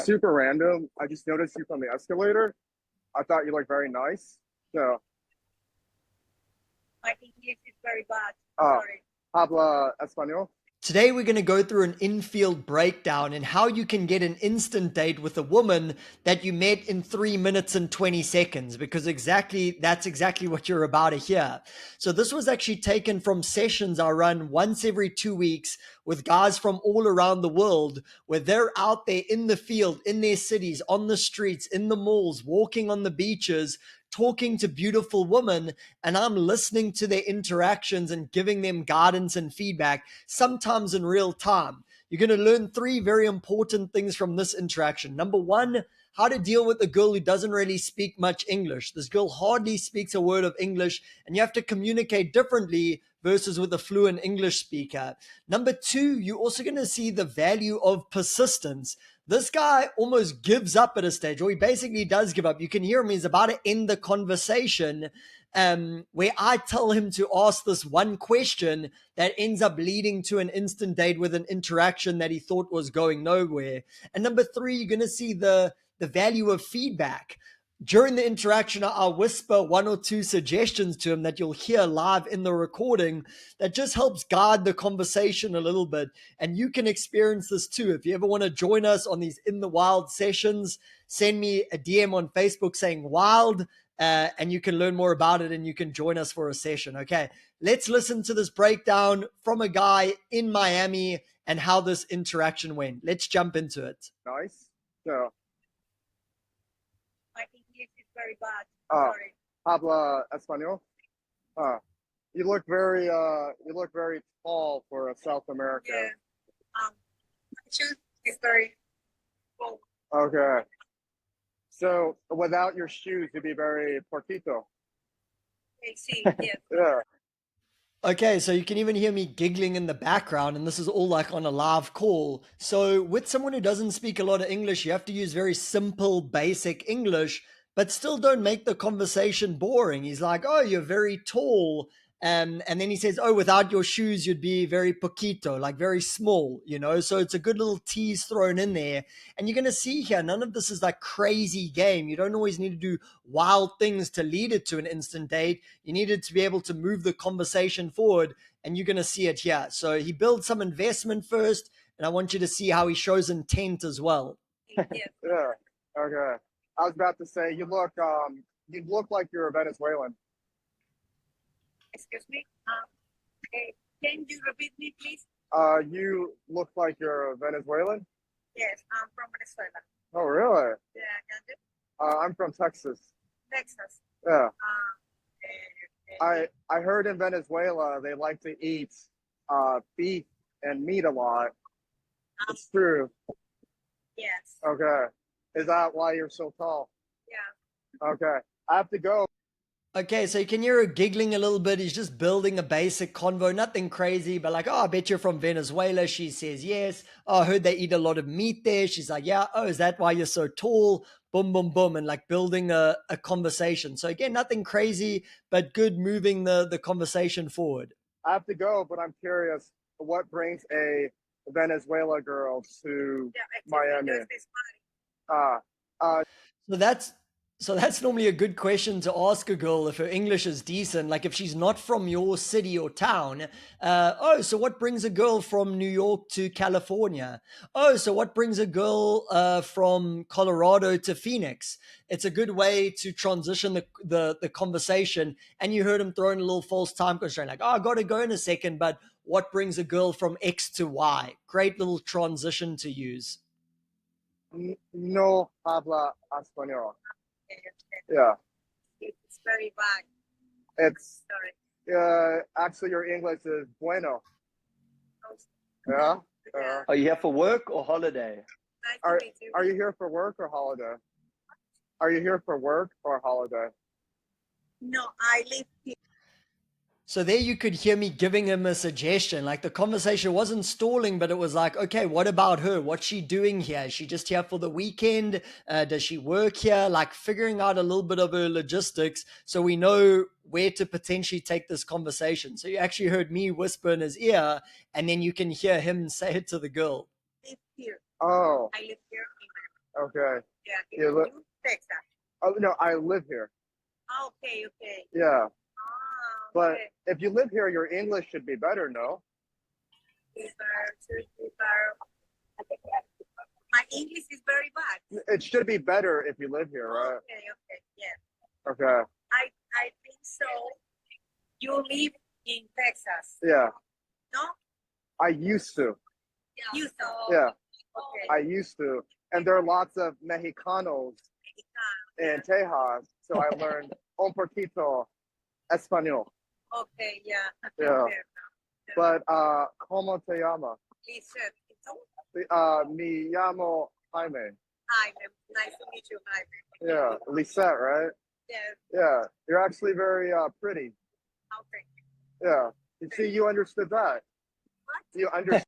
Super random. I just noticed you from the escalator. I thought you looked very nice. So, My English is very bad. uh, Sorry. habla español? Today, we're going to go through an Infield breakdown and how you can get an instant date with a woman that you met in 3 minutes and 20 seconds, because that's exactly what you're about to hear. So this was actually taken from sessions I run once every 2 weeks with guys from all around the world, where they're out there in the field, in their cities, on the streets, in the malls, walking on the beaches, talking to beautiful women, and I'm listening to their interactions and giving them guidance and feedback, sometimes in real time. You're going to learn 3 very important things from this interaction. Number 1, how to deal with a girl who doesn't really speak much English. This girl hardly speaks a word of English, and you have to communicate differently versus with a fluent English speaker. Number 2, you're also going to see the value of persistence. This guy almost gives up at a stage, or he basically does give up. You can hear him, he's about to end the conversation, where I tell him to ask this one question that ends up leading to an instant date with an interaction that he thought was going nowhere. And number 3, you're going to see the value of feedback. During the interaction, I'll whisper 1 or 2 suggestions to him that you'll hear live in the recording that just helps guide the conversation a little bit. And you can experience this too. If you ever want to join us on these In the Wild sessions, send me a DM on Facebook saying wild, and you can learn more about it and you can join us for a session. Okay, let's listen to this breakdown from a guy in Miami and how this interaction went. Let's jump into it. Nice. So, My English is very bad. uh, Sorry. habla español? Uh, you look very tall for a South American. Yeah. My shoes is very full. Okay. So, without your shoes, you'd be very porquito. I see. Yes. Yeah. Okay, so you can even hear me giggling in the background, and this is all like on a live call. So, with someone who doesn't speak a lot of English, you have to use very simple, basic English, but still don't make the conversation boring. He's like, "Oh, you're very tall." And then he says, "Oh, without your shoes, you'd be very poquito, like very small, you know?" So, it's a good little tease thrown in there. And you're going to see here, none of this is like crazy game. You don't always need to do wild things to lead it to an instant date. You needed to be able to move the conversation forward, and you're going to see it here. So he builds some investment first, and I want you to see how he shows intent as well. Yes. Yeah. Okay. I was about to say you look like you're a Venezuelan. Excuse me. Can you repeat me, please? You look like you're a Venezuelan. Yes, I'm from Venezuela. Oh, really? Yeah, can you? I'm from Texas. Texas. Yeah. Uh, I heard in Venezuela they like to eat beef and meat a lot. It's true. yes. Okay. Is that why you're so tall? Yeah. Okay. I have to go. Okay, so you can hear her giggling a little bit. He's just building a basic convo, nothing crazy, but like, "Oh, I bet you're from Venezuela." She says, "Yes." "Oh, I heard they eat a lot of meat there." She's like, "Yeah." "Oh, is that why you're so tall?" Boom, boom, boom. And like building a conversation. So again, nothing crazy, but good moving the conversation forward. I have to go, but I'm curious what brings a Venezuela girl to Yeah. Miami? Just this money. So that's normally a good question to ask a girl if her English is decent. Like if she's not from your city or town. Oh, so what brings a girl from New York to California? Oh, so what brings a girl from Colorado to Phoenix? It's a good way to transition the conversation. And you heard him throwing a little false time constraint, like, "Oh, I got to go in a second, but what brings a girl from X to Y?" Great little transition to use. No habla español. Okay. Yeah. It's very bad. It's Sorry. actually your English is bueno. Oh, Yeah. yeah. Are you here for work or holiday? Nice Are to meet you. are you here for work or holiday? Are you here for work or holiday? No, I live here. So there you could hear me giving him a suggestion. Like the conversation wasn't stalling, but it was like, okay, what about her? What's she doing here? Is she just here for the weekend? Does she work here? Like figuring out a little bit of her logistics so we know where to potentially take this conversation. So you actually heard me whisper in his ear, and then you can hear him say it to the girl. Live here. Oh, I live here Okay. Yeah. You li- You Texas. Oh no, I live here. Okay, okay. Yeah, Ah, but okay. if you live here, your English should be better, no? My English is very bad. It should be better if you live here, right? Okay, okay, yeah. Okay. I think so. You live in Texas, Yeah, no? I used to. You saw. Yeah, Okay. I used to. And there are lots of Mexicanos in Tejas, so I learned un poquito español. Okay, yeah. Yeah. Okay. But ¿cómo te llama? Listen, Me llamo Jaime. hi, nice to meet you, hi. Yeah, Lisette, right? Yeah, Yeah, you're actually very pretty. okay. Yeah, you see, you understood that. You understood.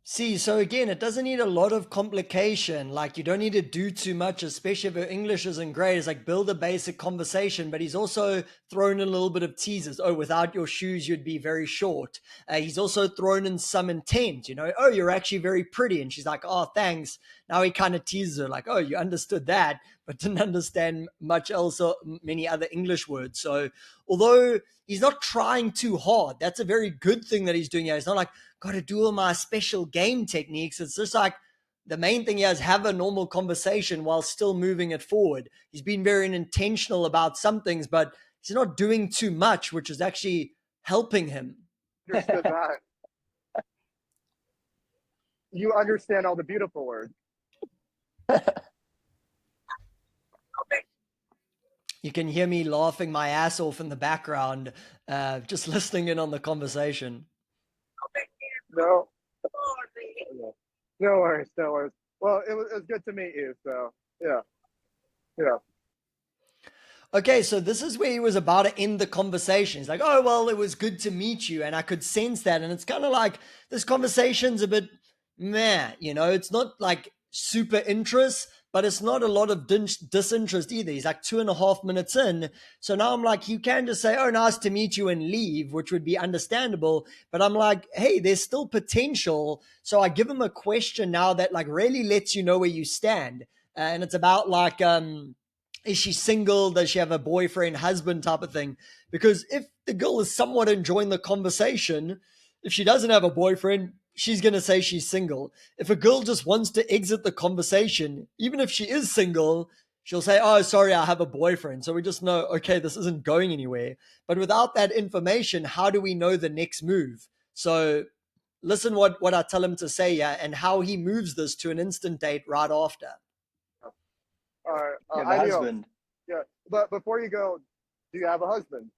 See, so again, it doesn't need a lot of complication. Like, you don't need to do too much, especially if your English isn't great. It's like build a basic conversation, but he's also thrown in a little bit of teasers. Oh, without your shoes, you'd be very short. He's also thrown in some intent, oh, you're actually very pretty. And she's like, oh, thanks. Now he kind of teases her, like, oh, you understood that, but didn't understand much else or many other English words. So, although he's not trying too hard, that's a very good thing that he's doing here. It's not like, got to do all my special game techniques. It's just like the main thing is have a normal conversation while still moving it forward. He's been very intentional about some things, but he's not doing too much, which is actually helping him. Understood that. You understand all the beautiful words. You can hear me laughing my ass off in the background, just listening in on the conversation. No. No worries, no worries. Well, it was good to meet you. So yeah, yeah. Okay, so this is where he was about to end the conversation. He's like, oh, well, it was good to meet you. And I could sense that. And it's kind of like this conversation's a bit meh, it's not like super interest, but it's not a lot of disinterest either. He's like 2.5 minutes in. So now I'm like, you can just say, oh, nice to meet you and leave, which would be understandable. But I'm like, hey, there's still potential. So I give him a question now that like really lets you know where you stand. And it's about like, is she single? Does she have a boyfriend, husband type of thing? Because if the girl is somewhat enjoying the conversation, if she doesn't have a boyfriend, she's going to say she's single. If a girl just wants to exit the conversation, even if she is single, she'll say, oh, sorry, I have a boyfriend. So we just know, okay, this isn't going anywhere. But without that information, how do we know the next move? So listen what I tell him to say, yeah, and how he moves this to an instant date right after. All right. You have a Adios. husband. Yeah, but before you go, do you have a husband?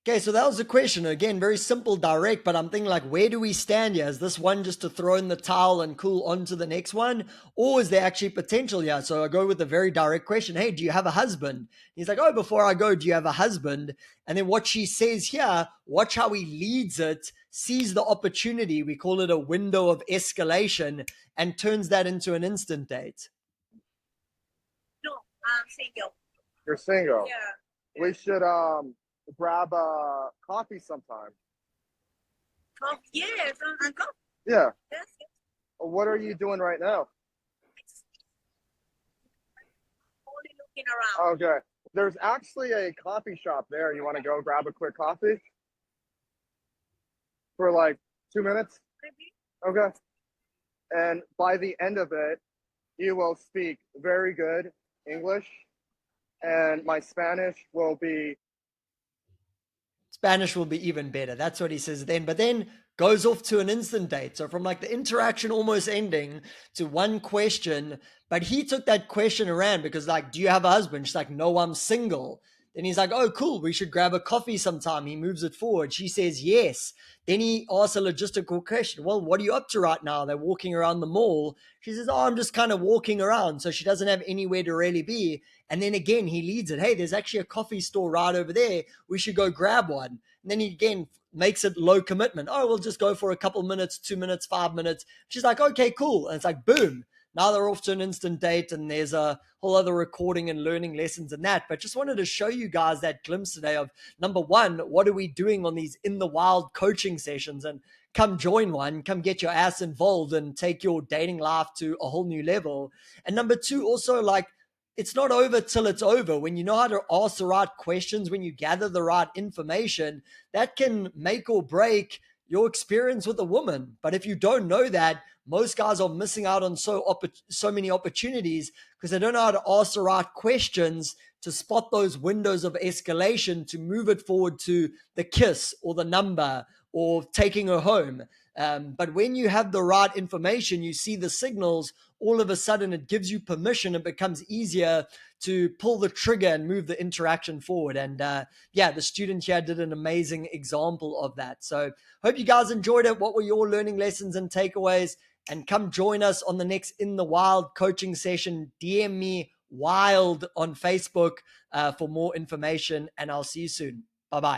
Okay, so that was the question. Again, very simple, direct, but I'm thinking like, where do we stand here? Is this one just to throw in the towel and cool on to the next one? Or is there actually potential here? So I go with a very direct question. Hey, do you have a husband? He's like, oh, before I go, do you have a husband? And then what she says here, watch how he leads it, sees the opportunity. We call it a window of escalation and turns that into an instant date. No, I'm single. You're single. Yeah. We should grab a coffee sometime. Coffee, yes, and coffee. Yeah. Yes, yes. What are you doing right now? Only looking around. Okay. There's actually a coffee shop there. You want to go grab a quick coffee? For like 2 minutes? Maybe. Okay. And by the end of it, you will speak very good English, and my Spanish will be. Spanish will be even better. That's what he says then. But then goes off to an instant date. So from like the interaction almost ending to one question, but he took that question around because like, do you have a husband? She's like, no, I'm single. Then he's like, oh, cool. We should grab a coffee sometime. He moves it forward. She says, yes. Then he asks a logistical question. Well, what are you up to right now? They're walking around the mall. She says, oh, I'm just kind of walking around. So she doesn't have anywhere to really be. And then again, he leads it. Hey, there's actually a coffee store right over there. We should go grab one. And then he again makes it low commitment. Oh, we'll just go for a couple minutes, 2 minutes, 5 minutes. She's like, okay, cool. And it's like, boom. Now they're off to an instant date and there's a whole other recording and learning lessons in that. But just wanted to show you guys that glimpse today of number one, what are we doing on these in the wild coaching sessions and come join one, come get your ass involved and take your dating life to a whole new level. And number two, also, like, it's not over till it's over. When you know how to ask the right questions, when you gather the right information, that can make or break your experience with a woman. But if you don't know that, most guys are missing out on so many opportunities because they don't know how to ask the right questions to spot those windows of escalation to move it forward to the kiss or the number or taking her home. But when you have the right information, you see the signals, all of a sudden it gives you permission. It becomes easier to pull the trigger and move the interaction forward. And yeah, the student here did an amazing example of that. So hope you guys enjoyed it. What were your learning lessons and takeaways? And come join us on the next In the Wild coaching session. DM me Wild on Facebook for more information, and I'll see you soon. Bye bye.